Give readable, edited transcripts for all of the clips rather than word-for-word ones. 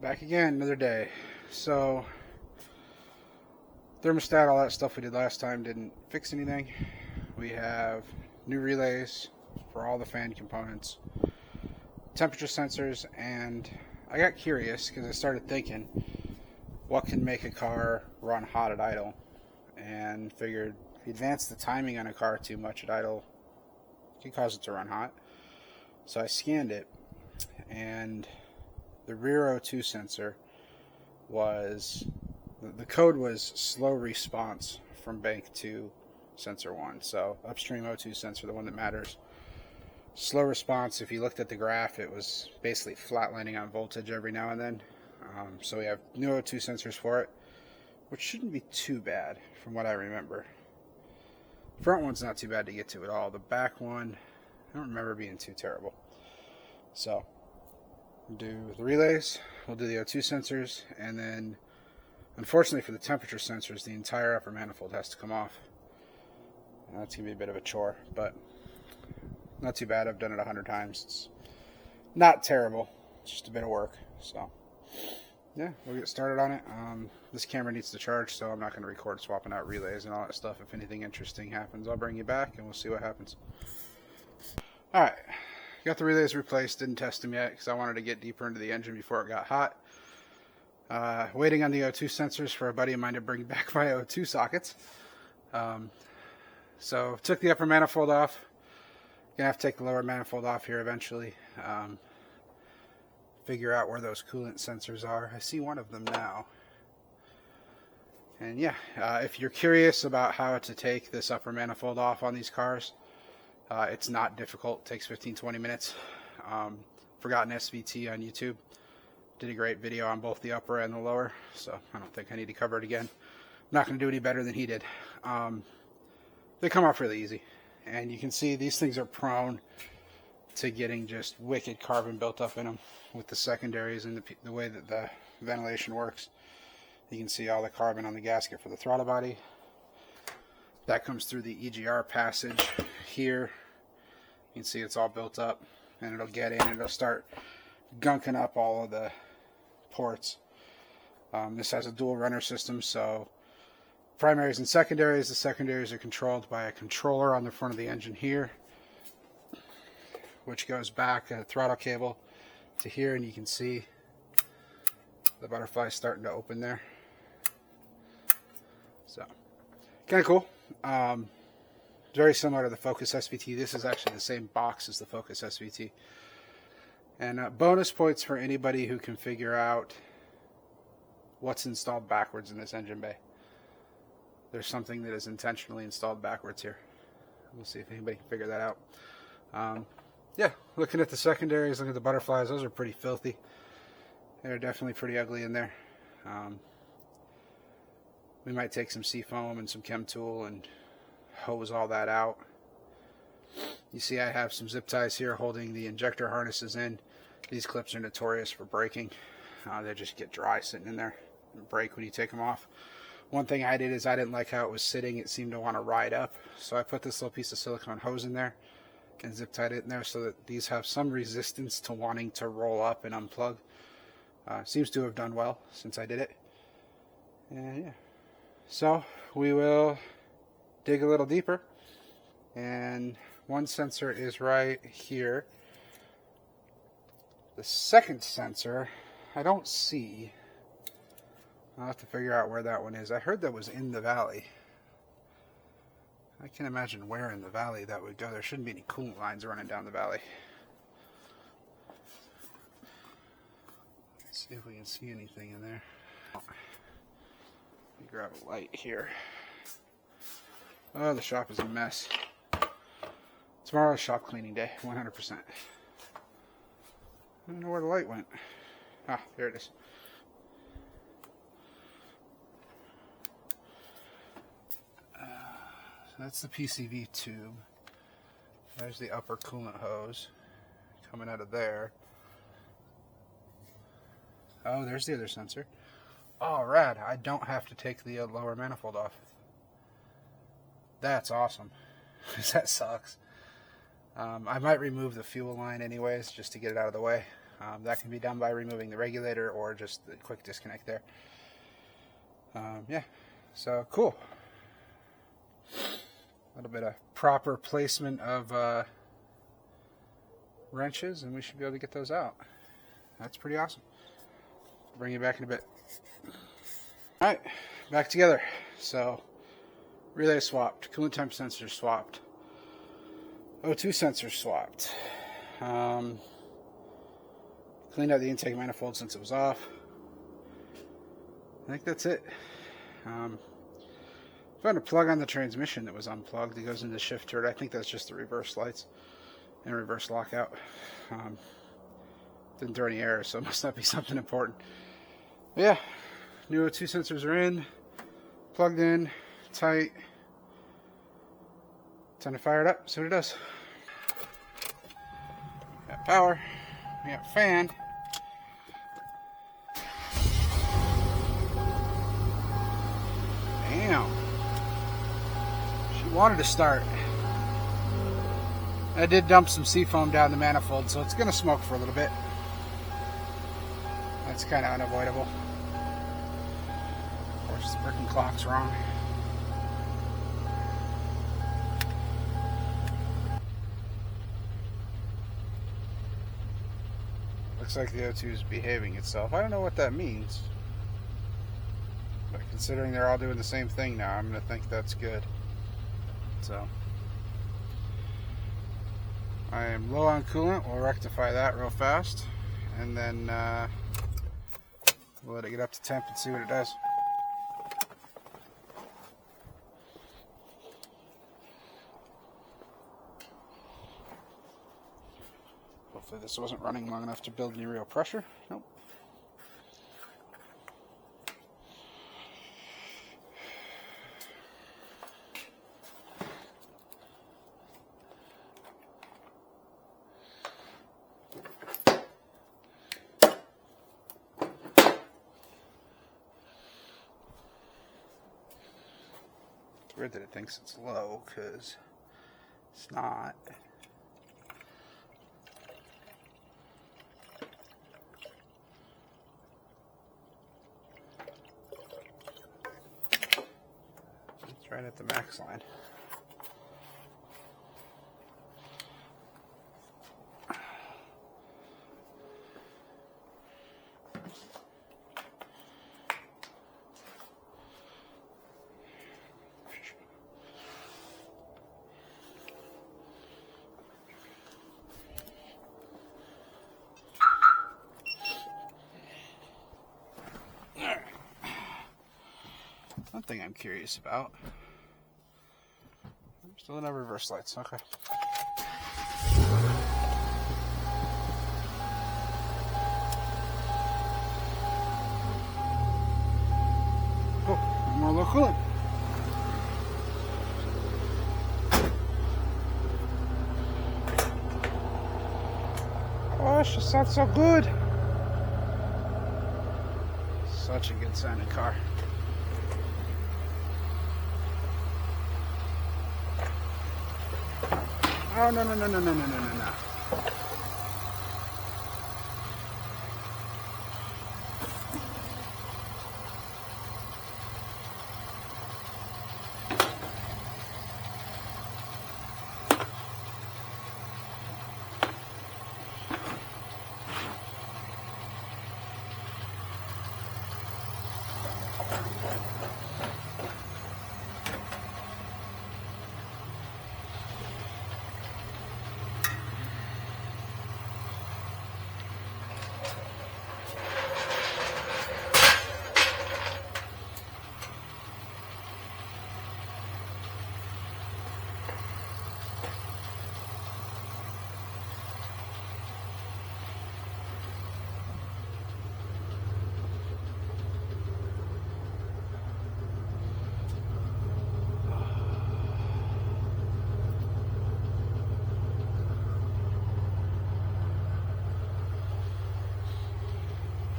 Back again, another day. So, thermostat, all that stuff we did last time didn't fix anything. We have new relays for all the fan components, temperature sensors, and I got curious because I started thinking, what can make a car run hot at idle? And figured if you advance the timing on a car too much at idle, it can cause it to run hot. So I scanned it, and the rear O2 sensor was, the code was slow response from bank to sensor 1. So upstream O2 sensor, the one that matters. Slow response, if you looked at the graph, it was basically flatlining on voltage every now and then. So we have new O2 sensors for it, which shouldn't be too bad from what I remember. The front one's not too bad to get to at all. The back one, I don't remember being too terrible. So we'll do the relays, we'll do the O2 sensors, and then unfortunately for the temperature sensors, the entire upper manifold has to come off. And that's going to be a bit of a chore, but not too bad. I've done it 100 times. It's not terrible. It's just a bit of work. So yeah, we'll get started on it. This camera needs to charge, so I'm not going to record swapping out relays and all that stuff. If anything interesting happens, I'll bring you back and we'll see what happens. Alright, got the relays replaced. Didn't test them yet because I wanted to get deeper into the engine before it got hot. Waiting on the O2 sensors for a buddy of mine to bring back my O2 sockets. So took the upper manifold off. Gonna have to take the lower manifold off here eventually. Figure out where those coolant sensors are. I see one of them now. And yeah, if you're curious about how to take this upper manifold off on these cars, it's not difficult. It takes 15-20 minutes. Forgotten SVT on YouTube did a great video on both the upper and the lower, so I don't think I need to cover it again. I'm not going to do any better than he did. They come off really easy, and you can see these things are prone to getting just wicked carbon built up in them with the secondaries and the way that the ventilation works. You can see all the carbon on the gasket for the throttle body. That comes through the EGR passage here. You can see it's all built up, and it'll get in and it'll start gunking up all of the ports. This has a dual runner system, so primaries and secondaries. The secondaries are controlled by a controller on the front of the engine here, which goes back a throttle cable to here, and you can see the butterfly starting to open there. So kind of cool. Very similar to the Focus SVT. This is actually the same box as the Focus SVT. And bonus points for anybody who can figure out what's installed backwards in this engine bay. There's something that is intentionally installed backwards here. We'll see if anybody can figure that out. Yeah, looking at the secondaries, looking at the butterflies, those are pretty filthy. They're definitely pretty ugly in there. We might take some seafoam and some chem tool and hose all that out. You see I have some zip ties here holding the injector harnesses in. These clips are notorious for breaking. They just get dry sitting in there and break when you take them off. One thing I did is I didn't like how it was sitting. It seemed to want to ride up. So I put this little piece of silicone hose in there and zip tied it in there so that these have some resistance to wanting to roll up and unplug. Seems to have done well since I did it. And yeah. So we will dig a little deeper. And one sensor is right here. The second sensor I don't see. I'll have to figure out where that one is. I heard that was in the valley. I can't imagine where in the valley that would go. There shouldn't be any coolant lines running down the valley. Let's see if we can see anything in there. Let me grab a light here. Oh, the shop is a mess. Tomorrow's shop cleaning day, 100%. I don't know where the light went. Ah, there it is. That's the PCV tube. There's the upper coolant hose coming out of there. Oh, there's the other sensor. Oh, rad. I don't have to take the lower manifold off. That's awesome. That sucks. I might remove the fuel line anyways, just to get it out of the way. That can be done by removing the regulator or just the quick disconnect there. Yeah, so cool. A little bit of proper placement of wrenches, and we should be able to get those out. That's pretty awesome. Bring you back in a bit. Alright, back together. So, relay swapped, coolant temp sensor swapped, O2 sensor swapped. Cleaned out the intake manifold since it was off. I think that's it. Found a plug on the transmission that was unplugged. It goes into the shift turret. I think that's just the reverse lights and reverse lockout. Didn't throw any errors, so it must not be something important. But yeah, new O2 sensors are in, plugged in, tight. Time to fire it up, see what it does. Got power, we got fan. Damn. She wanted to start. I did dump some seafoam down the manifold, so it's going to smoke for a little bit. That's kind of unavoidable. Of course, the freaking clock's wrong. Looks like the O2 is behaving itself. I don't know what that means. But considering they're all doing the same thing now, I'm going to think that's good. So, I am low on coolant. We'll rectify that real fast. And then we'll let it get up to temp and see what it does. Hopefully this wasn't running long enough to build any real pressure. Nope. It's weird that it thinks it's low, because it's not. It's right at the max line. One thing I'm curious about. Still in our reverse lights, okay. Oh, more low coolant. Oh, she sounds so good. Such a good sounding car. Oh, no.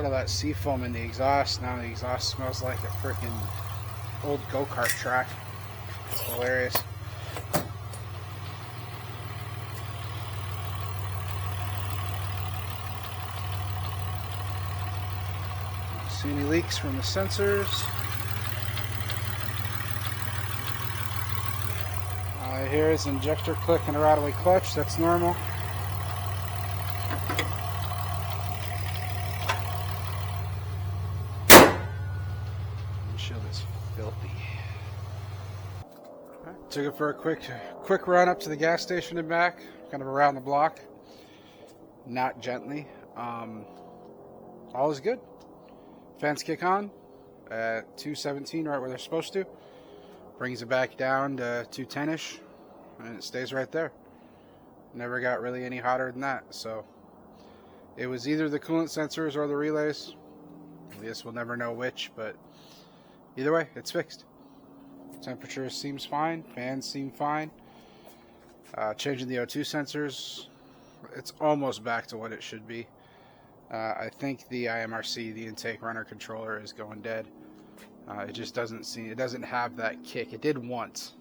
Put all that seafoam in the exhaust. Now the exhaust smells like a freaking old go-kart track. It's hilarious. See any leaks from the sensors? Here is injector click and a rattly clutch. That's normal. Windshield is filthy. Right, took it for a quick run up to the gas station and back, kind of around the block. Not gently. All is good. Fans kick on at 217, right where they're supposed to. Brings it back down to 210-ish, and it stays right there. Never got really any hotter than that. So it was either the coolant sensors or the relays. I guess we'll never know which, but either way, it's fixed. Temperature seems fine. Fans seem fine. Changing the O2 sensors, it's almost back to what it should be. I think the IMRC, the intake runner controller, is going dead. It just doesn't have that kick. It did once.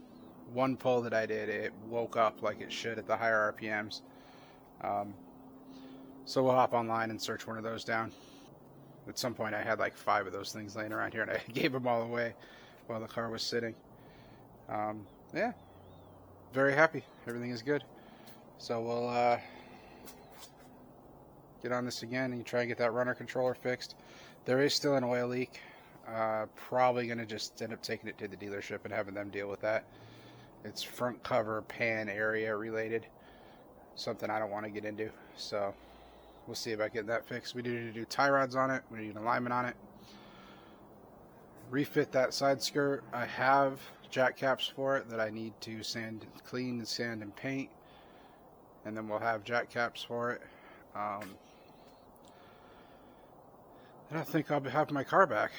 One pull that I did, it woke up like it should at the higher RPMs. So we'll hop online and search one of those down. At some point I had like 5 of those things laying around here, and I gave them all away while the car was sitting. Yeah, very happy. Everything is good. So we'll get on this again and try and get that runner controller fixed. There is still an oil leak. Probably going to just end up taking it to the dealership and having them deal with that. It's front cover pan area related. Something I don't want to get into. So we'll see about getting that fixed. We need to do tie rods on it. We need an alignment on it. Refit that side skirt. I have jack caps for it that I need to clean, sand, and paint. And then we'll have jack caps for it. I don't think I'll have my car back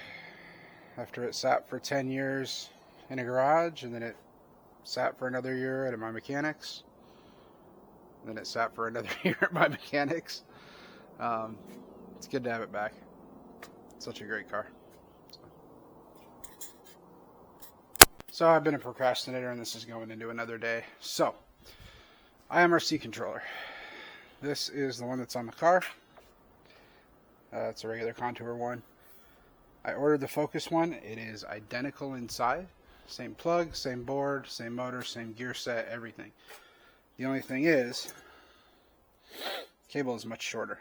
after it sat for 10 years in a garage, and then it sat for another year at my mechanics, and then it sat for another year at my mechanics. It's good to have it back. It's such a great car. So I've been a procrastinator, and this is going into another day. So IMRC controller. This is the one that's on the car. It's a regular contour one. I ordered the Focus one. It is identical inside. Same plug, same board, same motor, same gear set, everything. The only thing is, cable is much shorter.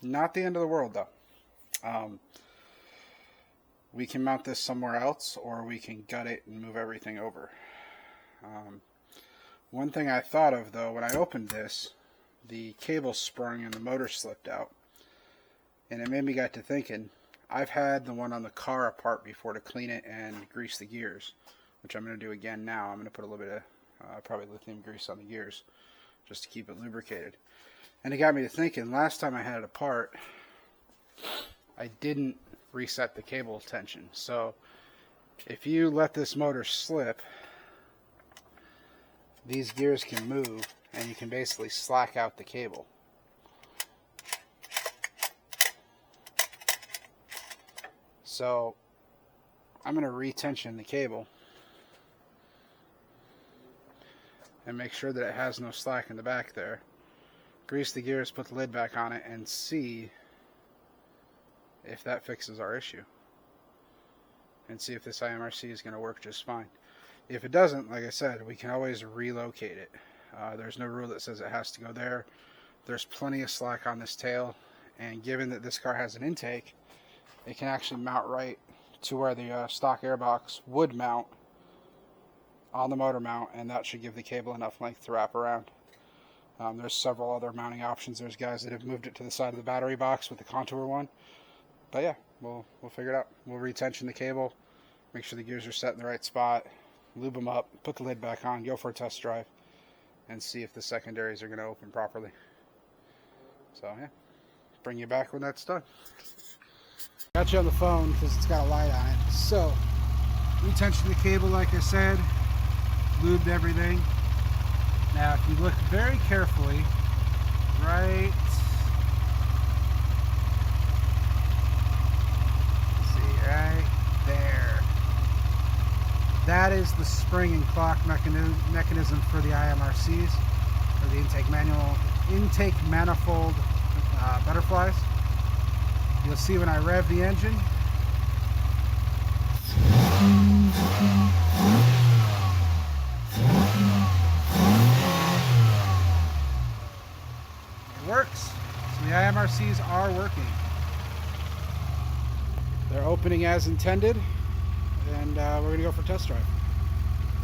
Not the end of the world, though. We can mount this somewhere else, or we can gut it and move everything over. One thing I thought of, though, when I opened this, the cable sprung and the motor slipped out. And it made me get to thinking, I've had the one on the car apart before to clean it and grease the gears, which I'm going to do again now. I'm going to put a little bit of probably lithium grease on the gears just to keep it lubricated. And it got me to thinking, last time I had it apart, I didn't reset the cable tension. So if you let this motor slip, these gears can move, and you can basically slack out the cable. So I'm going to retension the cable and make sure that it has no slack in the back there. Grease the gears, put the lid back on it, and see if that fixes our issue. And see if this IMRC is going to work just fine. If it doesn't, like I said, we can always relocate it. There's no rule that says it has to go there. There's plenty of slack on this tail, and given that this car has an intake, it can actually mount right to where the stock airbox would mount on the motor mount, and that should give the cable enough length to wrap around. There's several other mounting options. There's guys that have moved it to the side of the battery box with the contour one. But yeah, we'll figure it out. We'll retension the cable, make sure the gears are set in the right spot, lube them up, put the lid back on, go for a test drive, and see if the secondaries are going to open properly. So yeah, bring you back when that's done. Got you on the phone because it's got a light on it. So, retension the cable like I said, lubed everything. Now if you look very carefully, right, see, right there, that is the spring and clock mechanism for the IMRCs, or the intake manifold butterflies. You'll see when I rev the engine, It works. So the IMRCs are working. They're opening as intended, and we're going to go for a test drive.